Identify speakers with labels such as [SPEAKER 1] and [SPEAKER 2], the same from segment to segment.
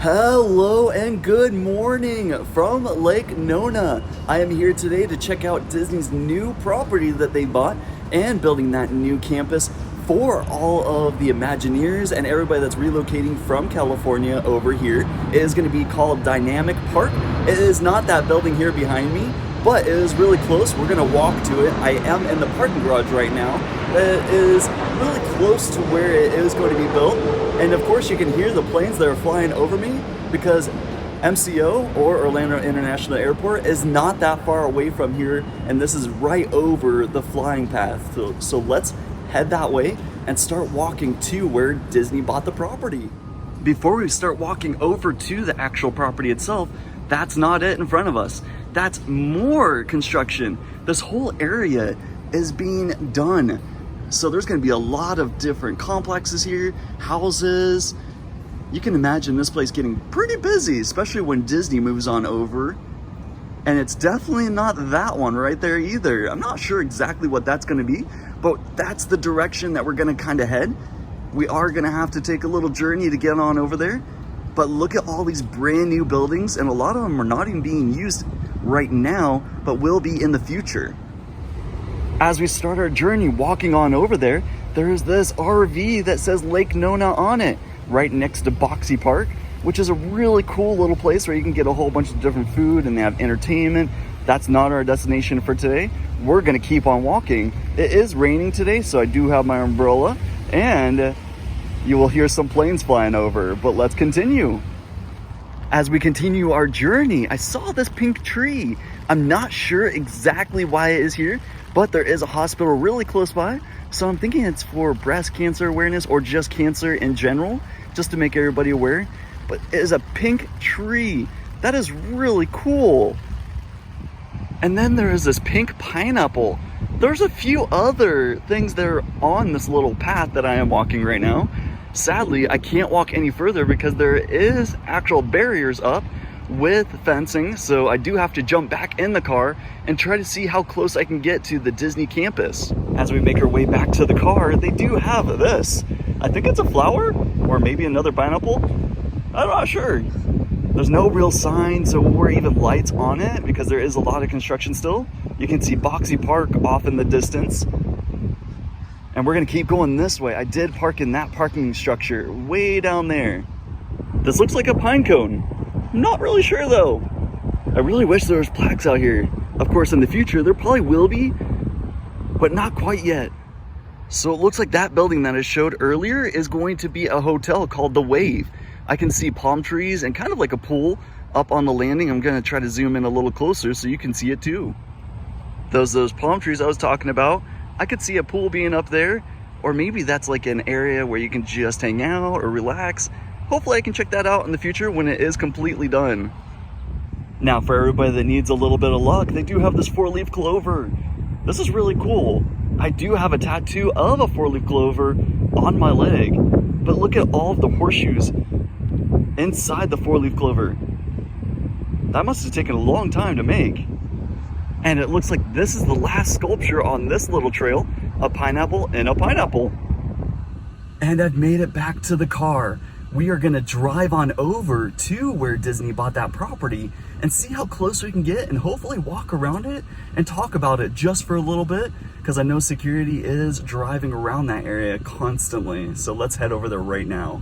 [SPEAKER 1] Hello and good morning from Lake Nona. I am here today to check out Disney's new property that they bought and building that new campus for all of the Imagineers and everybody that's relocating from California over here. It is going to be called Dynamic Park. It is not that building here behind me, but it is really close. We're going to walk to it. I am in the parking garage right now. It is really close to where it is going to be built. And of course you can hear the planes that are flying over me because MCO, or Orlando International Airport, is not that far away from here, and this is right over the flying path. So let's head that way and start walking to where Disney bought the property. Before we start walking over to the actual property itself, that's not it in front of us. That's more construction. This whole area is being done. So there's going to be a lot of different complexes here, houses. You can imagine this place getting pretty busy, especially when Disney moves on over. And it's definitely not that one right there either. I'm not sure exactly what that's going to be, but that's the direction that we're going to kind of head. We are going to have to take a little journey to get on over there. But look at all these brand new buildings, and a lot of them are not even being used right now, but will be in the future. As we start our journey walking on over there, there's this RV that says Lake Nona on it, right next to Boxy Park, which is a really cool little place where you can get a whole bunch of different food and they have entertainment. That's not our destination for today. We're gonna keep on walking. It is raining today, so I do have my umbrella, and you will hear some planes flying over, but let's continue. As we continue our journey, I saw this pink tree. I'm not sure exactly why it is here, but there is a hospital really close by. So I'm thinking it's for breast cancer awareness or just cancer in general, just to make everybody aware. But it is a pink tree. That is really cool. And then there is this pink pineapple. There's a few other things that are on this little path that I am walking right now. Sadly, I can't walk any further because there is actual barriers up with fencing, so I do have to jump back in the car and try to see how close I can get to the Disney campus. As we make our way back to the car, they do have this. I think it's a flower or maybe another pineapple. I'm not sure. There's no real signs or even lights on it because there is a lot of construction still. You can see Boxy Park off in the distance. And we're gonna keep going this way. I did park in that parking structure way down there. This looks like a pine cone. I'm not really sure though. I really wish there was plaques out here. Of course, in the future, there probably will be, but not quite yet. So it looks like that building that I showed earlier is going to be a hotel called The Wave. I can see palm trees and kind of like a pool up on the landing. I'm gonna try to zoom in a little closer so you can see it too. Those palm trees I was talking about, I could see a pool being up there, or maybe that's like an area where you can just hang out or relax. Hopefully I can check that out in the future when it is completely done. Now for everybody that needs a little bit of luck, they do have this 4-leaf clover. This is really cool. I do have a tattoo of a 4-leaf clover on my leg, but look at all of the horseshoes inside the 4-leaf clover. That must have taken a long time to make. And it looks like this is the last sculpture on this little trail, a pineapple and a pineapple. And I've made it back to the car. We are gonna drive on over to where Disney bought that property and see how close we can get and hopefully walk around it and talk about it just for a little bit, because I know security is driving around that area constantly. So let's head over there right now.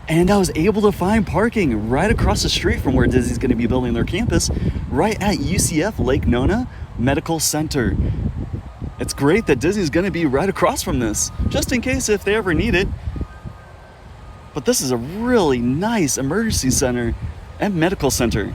[SPEAKER 1] And I was able to find parking right across the street from where Disney's gonna be building their campus, right at UCF Lake Nona Medical Center. It's great that Disney's gonna be right across from this, just in case if they ever need it. But this is a really nice emergency center and medical center.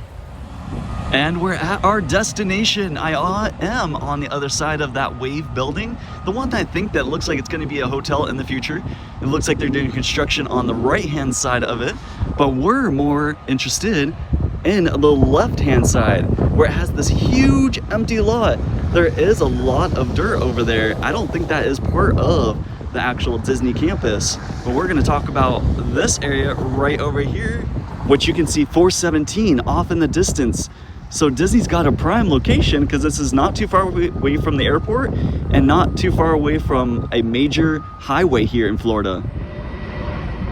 [SPEAKER 1] And we're at our destination. I am on the other side of that Wave building, the one that I think that looks like it's going to be a hotel in the future. It looks like they're doing construction on the right-hand side of it, but we're more interested in the left-hand side, where it has this huge empty lot. There is a lot of dirt over there. I don't think that is part of the actual Disney campus, but we're going to talk about this area right over here, which you can see 417 off in the distance. So Disney's got a prime location because this is not too far away from the airport and not too far away from a major highway here in Florida.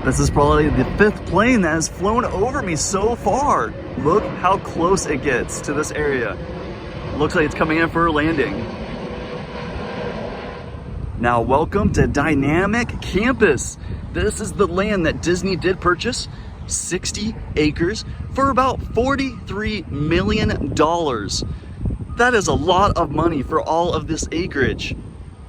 [SPEAKER 1] This is probably the 5th plane that has flown over me so far. Look how close it gets to this area. Looks like it's coming in for a landing. Now, welcome to Dynamic Campus. This is the land that Disney did purchase, 60 acres for about $43 million. That is a lot of money for all of this acreage.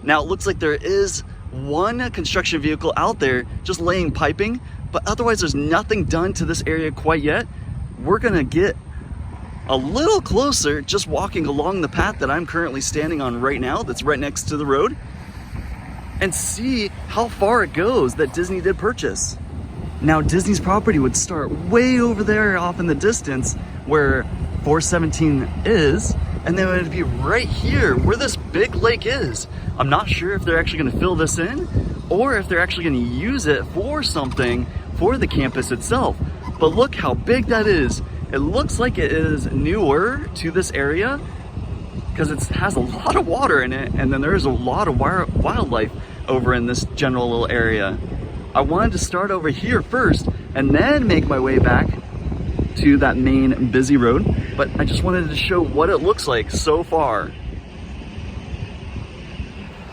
[SPEAKER 1] Now, it looks like there is one construction vehicle out there just laying piping, but otherwise there's nothing done to this area quite yet. We're gonna get a little closer just walking along the path that I'm currently standing on right now, that's right next to the road, and see how far it goes that Disney did purchase. Now, Disney's property would start way over there off in the distance where 417 is, and then it would be right here where this big lake is. I'm not sure if they're actually gonna fill this in or if they're actually gonna use it for something for the campus itself. But look how big that is. It looks like it is newer to this area because it has a lot of water in it, and then there's a lot of wildlife over in this general little area. I wanted to start over here first and then make my way back to that main busy road, but I just wanted to show what it looks like so far.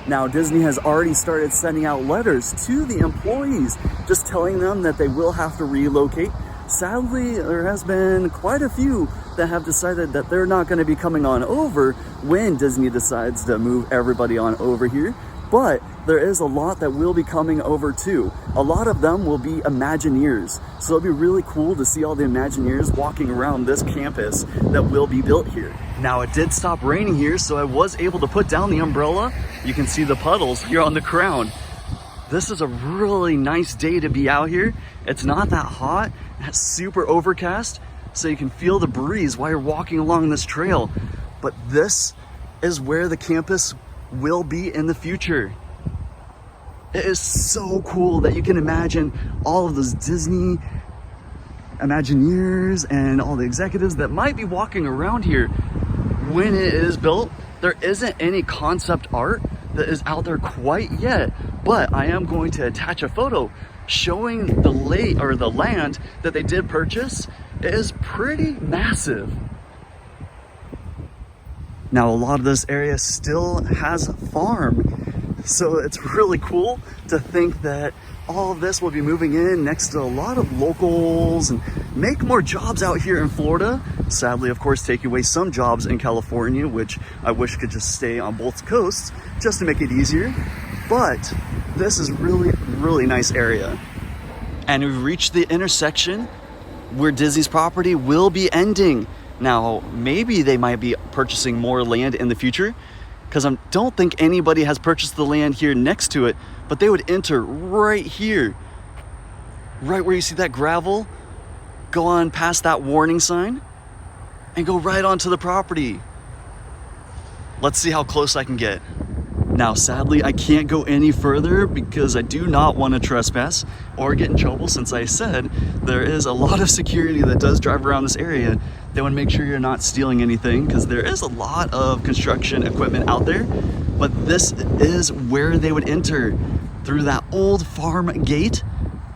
[SPEAKER 1] Now, Disney has already started sending out letters to the employees, just telling them that they will have to relocate. Sadly, there has been quite a few that have decided that they're not going to be coming on over when Disney decides to move everybody on over here. But there is a lot that will be coming over too. A lot of them will be Imagineers. So it'll be really cool to see all the Imagineers walking around this campus that will be built here. Now, it did stop raining here, so I was able to put down the umbrella. You can see the puddles here on the ground. This is a really nice day to be out here. It's not that hot, it's super overcast, so you can feel the breeze while you're walking along this trail. But this is where the campus will be in the future. It is so cool that you can imagine all of those Disney Imagineers and all the executives that might be walking around here when it is built. There isn't any concept art that is out there quite yet, but I am going to attach a photo showing the land that they did purchase. It is pretty massive. Now, a lot of this area still has a farm, so it's really cool to think that all of this will be moving in next to a lot of locals and make more jobs out here in Florida. Sadly, of course, taking away some jobs in California, which I wish could just stay on both coasts just to make it easier. But this is really nice area. And we've reached the intersection where Disney's property will be ending. Now, maybe they might be purchasing more land in the future, because I don't think anybody has purchased the land here next to it, but they would enter right here, right where you see that gravel, go on past that warning sign, and go right onto the property. Let's see how close I can get. Now, sadly, I can't go any further because I do not want to trespass or get in trouble, since I said there is a lot of security that does drive around this area. They want to make sure you're not stealing anything, because there is a lot of construction equipment out there. But this is where they would enter, through that old farm gate,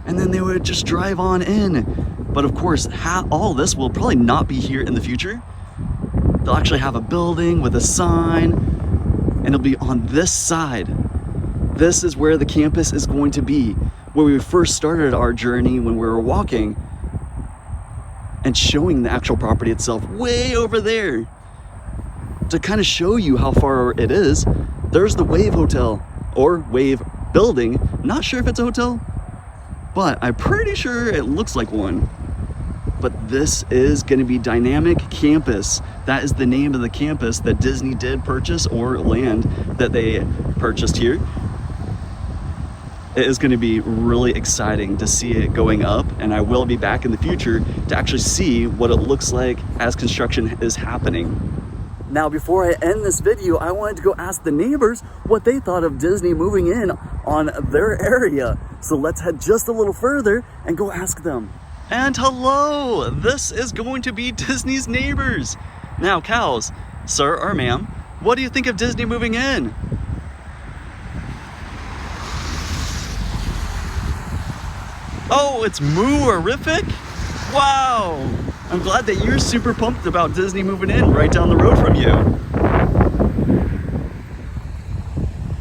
[SPEAKER 1] and then they would just drive on in. But of course, all this will probably not be here in the future. They'll actually have a building with a sign, and it'll be on this side. This is where the campus is going to be, where we first started our journey when we were walking and showing the actual property itself way over there. To kind of show you how far it is, there's the Wave Hotel, or Wave Building. Not sure if it's a hotel, but I'm pretty sure it looks like one. But this is going to be Dynamic Campus. That is the name of the campus that Disney did purchase, or land that they purchased here. It is going to be really exciting to see it going up, and I will be back in the future to actually see what it looks like as construction is happening. Now, before I end this video, I wanted to go ask the neighbors what they thought of Disney moving in on their area. So let's head just a little further and go ask them. And hello, this is going to be Disney's neighbors. Now, cows, sir or ma'am, what do you think of Disney moving in? Oh, it's moo-horrific? Wow! I'm glad that you're super pumped about Disney moving in right down the road from you.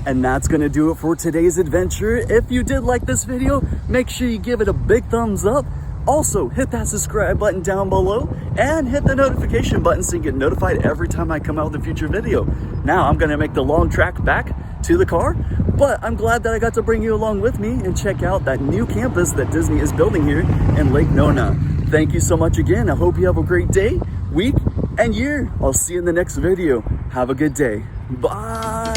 [SPEAKER 1] And that's gonna do it for today's adventure. If you did like this video, make sure you give it a big thumbs up. Also, hit that subscribe button down below and hit the notification button so you get notified every time I come out with a future video. Now I'm gonna make the long track back to the car, but I'm glad that I got to bring you along with me and check out that new campus that Disney is building here in Lake Nona. Thank you so much again. I hope you have a great day, week, and year. I'll see you in the next video. Have a good day. Bye.